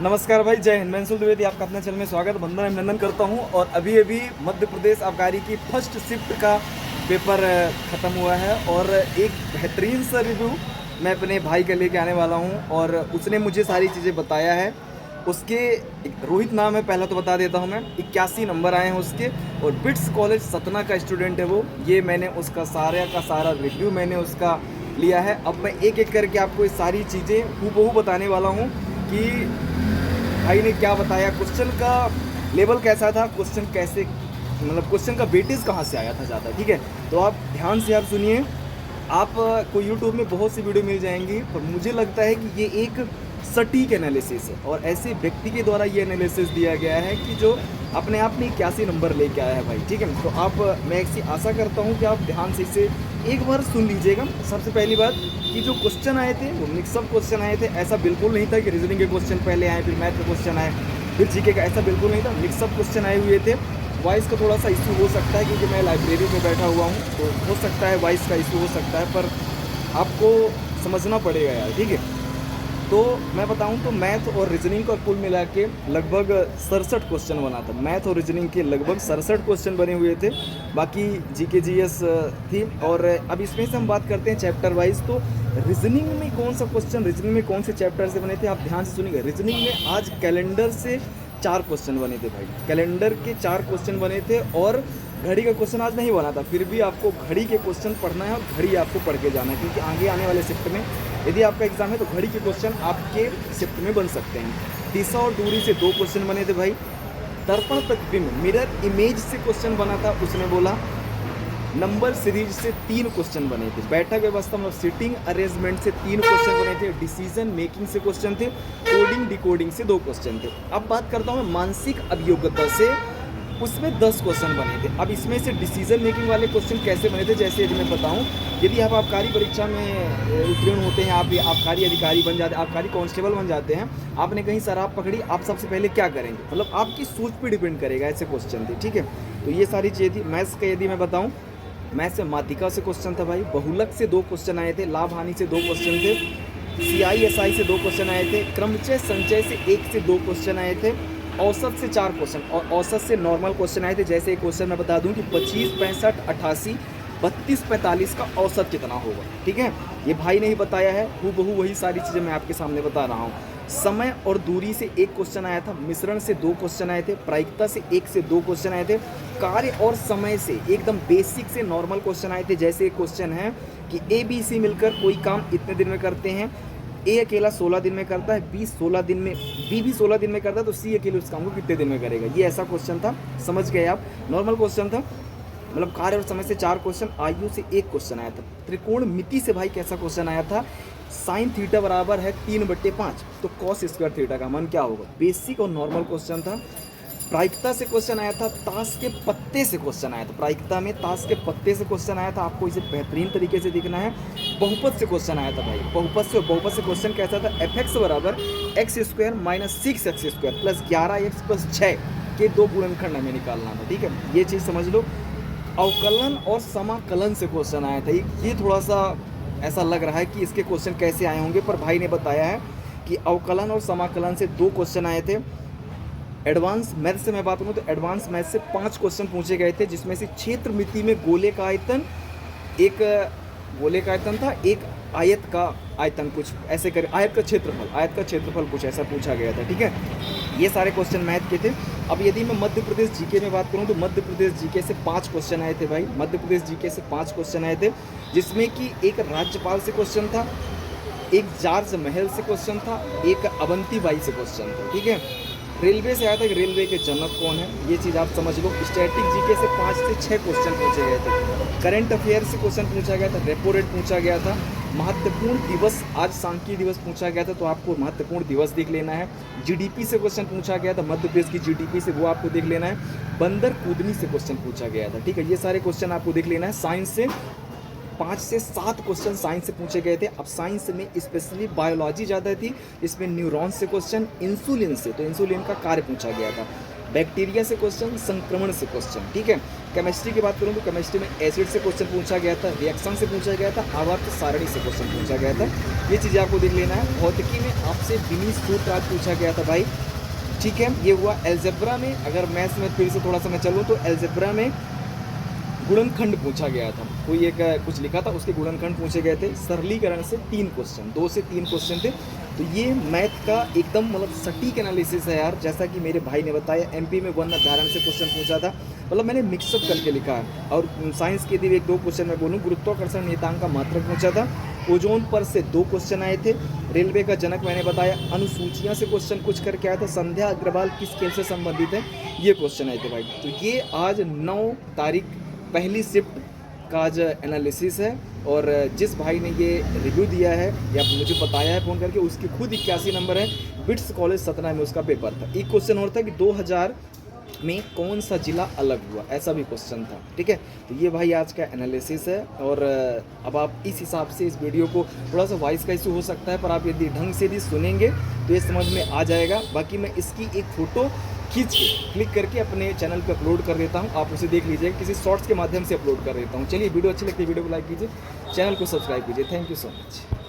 नमस्कार भाई, जय हिंद। मैं अंशुल द्विवेदी, आपका अपने चैनल में स्वागत वंदन अभिनंदन करता हूं। और अभी अभी मध्य प्रदेश आबकारी की फर्स्ट शिफ्ट का पेपर ख़त्म हुआ है और एक बेहतरीन सा रिव्यू मैं अपने भाई का लेके आने वाला हूं। और उसने मुझे सारी चीज़ें बताया है। उसके रोहित नाम है, पहला तो बता देता हूं मैं। 81 नंबर आए हैं उसके और बिट्स कॉलेज सतना का स्टूडेंट है वो। ये मैंने उसका सारा का सारा रिव्यू मैंने उसका लिया है। अब मैं एक एक करके आपको ये सारी चीज़ें हूबहू बताने वाला हूँ कि भाई ने क्या बताया, क्वेश्चन का लेवल कैसा था, क्वेश्चन कैसे, मतलब क्वेश्चन का वेटेज कहाँ से आया था ज़्यादा। ठीक है, तो आप ध्यान से आप सुनिए। आप को यूट्यूब में बहुत सी वीडियो मिल जाएंगी, पर मुझे लगता है कि ये एक सटीक एनालिसिस है और ऐसे व्यक्ति के द्वारा ये एनालिसिस दिया गया है कि जो अपने आप में 81 नंबर लेके आया है भाई। ठीक है, तो आप, मैं ऐसी आशा करता हूँ कि आप ध्यान से इसे एक बार सुन लीजिएगा। सबसे पहली बात कि जो क्वेश्चन आए थे वो मिक्सअप क्वेश्चन आए थे। ऐसा बिल्कुल नहीं था कि रीजनिंग के क्वेश्चन पहले आए फिर मैथ के क्वेश्चन आए फिर जीके का, ऐसा बिल्कुल नहीं था। मिक्सअप क्वेश्चन आए हुए थे। वॉइस का थोड़ा सा इशू हो सकता है क्योंकि मैं लाइब्रेरी में बैठा हुआ हूँ, तो हो सकता है वॉइस का इशू हो सकता है, पर आपको समझना पड़ेगा यार। ठीक है, तो मैं बताऊं तो मैथ और रीजनिंग का कुल मिला के लगभग 67 क्वेश्चन बना था। मैथ और रीजनिंग के लगभग 67 क्वेश्चन बने हुए थे। बाकी जीके जीएस थी। और अब इसमें से हम बात करते हैं चैप्टर वाइज। तो रीजनिंग में कौन सा क्वेश्चन, रीजनिंग में कौन से चैप्टर से बने थे, आप ध्यान से सुनिएगा। रीजनिंग में आज कैलेंडर से 4 क्वेश्चन बने थे भाई। कैलेंडर के 4 क्वेश्चन बने थे और घड़ी का क्वेश्चन आज नहीं बना था। फिर भी आपको घड़ी के क्वेश्चन पढ़ना है और घड़ी आपको पढ़ के जाना है, क्योंकि आगे आने वाले शिफ्ट में यदि आपका एग्जाम है तो घड़ी के क्वेश्चन आपके शिफ्ट में बन सकते हैं। दिशा और दूरी से 2 क्वेश्चन बने थे भाई। दर्पण प्रतिबिंब मिरर इमेज से क्वेश्चन बना था, उसने बोला। नंबर सीरीज से 3 क्वेश्चन बने थे। बैठक व्यवस्था मतलब सीटिंग अरेंजमेंट से 3 क्वेश्चन बने थे। डिसीजन मेकिंग से क्वेश्चन थे। कोडिंग डिकोडिंग से 2 क्वेश्चन थे। अब बात करता हूँ मैं मानसिक अभियोग्यता से, उसमें 10 क्वेश्चन बने थे। अब इसमें से डिसीजन मेकिंग वाले क्वेश्चन कैसे बने थे, जैसे यदि मैं बताऊं, यदि आप आबकारी परीक्षा में उत्तीर्ण होते हैं, आप आबकारी अधिकारी बन जाते हैं, आबकारी कांस्टेबल बन जाते हैं, आपने कहीं शराब पकड़ी, आप सबसे पहले क्या करेंगे, मतलब आपकी सोच पे डिपेंड करेगा। ऐसे क्वेश्चन थे। ठीक है, तो ये सारी चीज़ें थी। मैथ्स का यदि मैं बताऊँ, मैथ्स से माध्यिका से क्वेश्चन था भाई। बहुलक से 2 क्वेश्चन आए थे। लाभ हानि से 2 क्वेश्चन थे। CISI से 2 क्वेश्चन आए थे। क्रमचय संचय से 1 से 2 क्वेश्चन आए थे। औसत से 4 क्वेश्चन और औसत से नॉर्मल क्वेश्चन आए थे। जैसे एक क्वेश्चन मैं बता दूं कि 25, 65, 88, 32, 45 का औसत कितना होगा। ठीक है, ये भाई ने ही बताया है, हूबहू वही सारी चीज़ें मैं आपके सामने बता रहा हूँ। समय और दूरी से 1 क्वेश्चन आया था। मिश्रण से 2 क्वेश्चन आए थे। प्रायिकता से 1 से 2 क्वेश्चन आए थे। कार्य और समय से एकदम बेसिक से नॉर्मल क्वेश्चन आए थे। जैसे एक क्वेश्चन है कि ABC मिलकर कोई काम इतने दिन में करते हैं। ए अकेला 16 दिन में करता है, बी 16 दिन में, बी भी 16 दिन में करता है, तो सी अकेले उस काम को कितने दिन में करेगा। ये ऐसा क्वेश्चन था, समझ गए आप। नॉर्मल क्वेश्चन था, मतलब कार्य और समय से 4 क्वेश्चन। आयु से 1 क्वेश्चन आया था। त्रिकोण मिति से भाई कैसा क्वेश्चन आया था, साइन थीटा बराबर है 3/5, तो कॉस स्क्वायर थीटा का मान क्या होगा। बेसिक और नॉर्मल क्वेश्चन था। प्रायिकता से क्वेश्चन आया था। ताश के पत्ते से क्वेश्चन आया था। प्रायिकता में ताश के पत्ते से क्वेश्चन आया था, आपको इसे बेहतरीन तरीके से दिखना है। बहुपद से क्वेश्चन आया था भाई। बहुपद से, बहुपद से क्वेश्चन कैसा था, fx बराबर x² - 6x² + 11x + 6 के 2 गुणनखंड हमें निकालना था। ठीक है, ये चीज़ समझ लो। अवकलन और समाकलन से क्वेश्चन आया था। ये थोड़ा सा ऐसा लग रहा है कि इसके क्वेश्चन कैसे आए होंगे, पर भाई ने बताया है कि अवकलन और समाकलन से 2 क्वेश्चन आए थे। एडवांस मैथ से मैं बात करूँ तो एडवांस मैथ से 5 क्वेश्चन पूछे गए थे, जिसमें से क्षेत्र मिति में गोले का आयतन, एक गोले का आयतन था, एक आयत का आयतन, कुछ ऐसे कर, आयत का क्षेत्रफल कुछ ऐसा पूछा गया था। ठीक है, ये सारे क्वेश्चन मैथ के थे। अब यदि मैं मध्य प्रदेश जीके में बात करूं तो मध्य प्रदेश जीके से 5 क्वेश्चन आए थे भाई। मध्य प्रदेश जीके से 5 क्वेश्चन आए थे, जिसमें कि एक राज्यपाल से क्वेश्चन था, एक जॉर्ज महल से क्वेश्चन था, एक अवंती बाई से क्वेश्चन था। ठीक है, रेलवे से आया था कि रेलवे के जनक कौन है, ये चीज़ आप समझ लो। स्टैटिक जीके से 5 से 6 क्वेश्चन पूछे गए थे। करंट अफेयर से क्वेश्चन पूछा गया था। रेपो रेट पूछा गया था। महत्वपूर्ण दिवस, आज सांख्यिकी दिवस पूछा गया था, तो आपको महत्वपूर्ण दिवस देख लेना है। जीडीपी से क्वेश्चन पूछा गया था, मध्य प्रदेश की जीडीपी से, वो आपको देख लेना है। बंदर कूदनी से क्वेश्चन पूछा गया था। ठीक है, ये सारे क्वेश्चन आपको देख लेना है। साइंस से 5 से 7 क्वेश्चन साइंस से पूछे गए थे। अब साइंस में स्पेशली बायोलॉजी ज़्यादा थी, इसमें न्यूरॉन से क्वेश्चन, इंसुलिन से, तो इंसुलिन का कार्य पूछा गया था। बैक्टीरिया से क्वेश्चन, संक्रमण से क्वेश्चन, ठीक है। केमिस्ट्री की बात करूँ तो केमिस्ट्री में एसिड से क्वेश्चन पूछा गया था, रिएक्शन से पूछा गया था, आवर्त सारणी से क्वेश्चन पूछा गया था। ये चीज़ें आपको देख लेना है। भौतिकी में आपसे विनी सूत्र आज पूछा गया था भाई, ठीक है। ये हुआ एल्जेब्रा में। अगर मैथ्स में फिर से थोड़ा सा मैं चलूँ तो एल्जेब्रा में गुणनखंड पूछा गया था, कोई एक कुछ लिखा था, उसके गुणनखंड पूछे गए थे। सरलीकरण से 3 क्वेश्चन, 2 से 3 क्वेश्चन थे। तो ये मैथ का एकदम मतलब सटीक एनालिसिस है यार। जैसा कि मेरे भाई ने बताया, एमपी में वर्ण धारण से क्वेश्चन पूछा था, मतलब मैंने मिक्सअप करके लिखा है। और साइंस के भी 1-2 क्वेश्चन मैं बोलूँ, गुरुत्वाकर्षण नियतांक का मात्रक पूछा था। ओजोन पर से 2 क्वेश्चन आए थे। रेलवे का जनक मैंने बताया, अनुसूचियाँ से क्वेश्चन कुछ करके आया था। संध्या अग्रवाल किस खेल से संबंधित है, ये क्वेश्चन आए थे भाई। तो ये आज 9 तारीख पहली शिफ्ट का आज एनालिसिस है। और जिस भाई ने ये रिव्यू दिया है या मुझे बताया है फ़ोन करके, उसकी खुद 81 नंबर है। बिट्स कॉलेज सतना में उसका पेपर था। एक क्वेश्चन और था कि 2000 में कौन सा जिला अलग हुआ, ऐसा भी क्वेश्चन था, ठीक है। तो ये भाई आज का एनालिसिस है। और अब आप इस हिसाब से इस वीडियो को, थोड़ा सा वॉइस का इशू हो सकता है, पर आप यदि ढंग से भी सुनेंगे तो ये समझ में आ जाएगा। बाकी मैं इसकी एक फ़ोटो खींच के क्लिक करके अपने चैनल पे अपलोड कर देता हूँ, आप उसे देख लीजिएगा। किसी शॉर्ट्स के माध्यम से अपलोड कर देता हूँ। चलिए, वीडियो अच्छी लगती है वीडियो को लाइक कीजिए, चैनल को सब्सक्राइब कीजिए। Thank you so much.